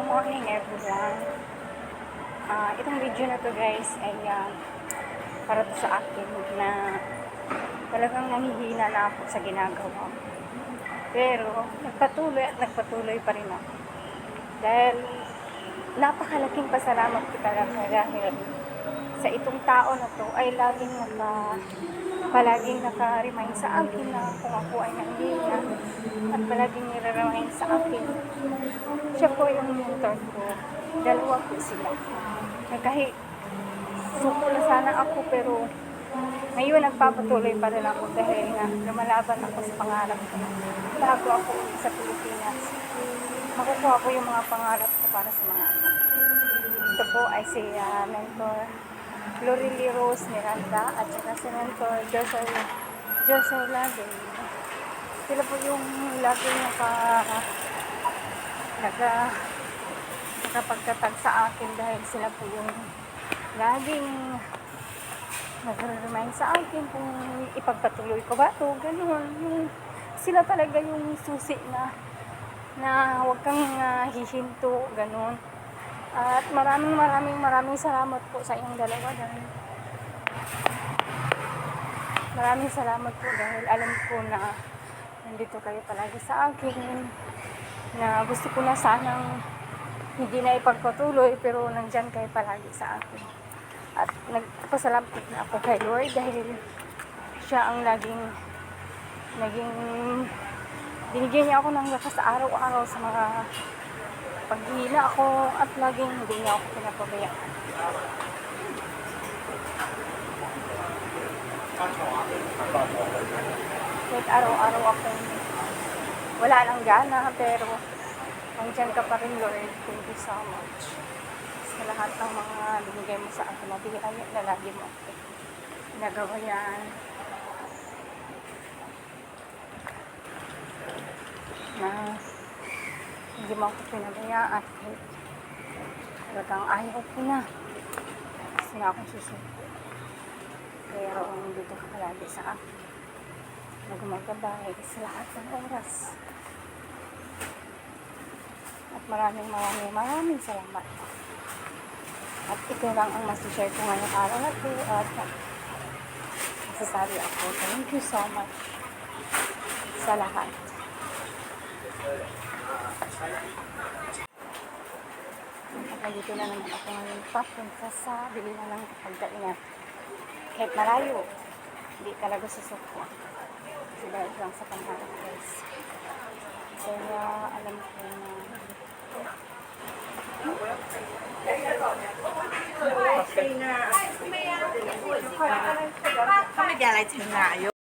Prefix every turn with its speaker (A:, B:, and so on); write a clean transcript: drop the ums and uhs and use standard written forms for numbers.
A: morning everyone. Itong video na to guys ay para to sa akin na talagang nangihina na ako sa ginagawa. Pero nagpatuloy pa rin ako. Dahil napakalaking pasalamat ko talaga dahil sa itong tao na to ay palaging naka-remind sa akin na kung ako ay nanghihina at palaging nire-remind sa akin. Siya po yung mentor ko. Dalawa po sila. Kahit suko na sana ako pero ngayon nagpapatuloy pa rin ako dahil lumalaban ako sa pangarap ko. Bago ako sa Pilipinas, makukuha ko yung mga pangarap ko para sa mga anak. Ito po ay si mentor Lorely Rose Miranda at saka si mentor Josel Lade. Sila po yung lagi nakapagkatag sa akin dahil sila po yung laging nag-remind sa akin kung ipagpatuloy ko ba ito, gano'n. Sila talaga yung susi na huwag kang hihinto, gano'n. At maraming salamat po sa inyong dalawa dahil maraming salamat po dahil alam ko na nandito kayo palagi sa akin, na gusto ko na sanang hindi na ipagpatuloy pero nandyan kayo palagi sa akin. At nagpasalamat na ako kay Lord dahil siya ang naging binigyan niya ako ng lakas araw-araw sa mga paghihina ako at laging hindi niya ako pinapabayaan. Kahit araw-araw ako wala nang gana pero nandiyan ka pa rin, Lord. Thank you so much sa lahat ng mga binigay mo sa akin na bigay na lagi mo ako ginagawa yan na hindi mo ako pinabayaan. Talagang ayaw ko na kasi nga akong susuko pero dito ka palagi sa akin na gumagabay sa lahat ng oras. At maraming salamat. At ito lang ang masishare ko ngayong araw na ito at masasabi ako thank you so much sa lahat. At nandito na naman ako ngayon papunta sa bili na lang pagkainan. Kahit malayo, hindi talaga susuko. Kasi dahil lang sa pangarap guys. Kaya alam ko na
B: Kami 家嚟請奶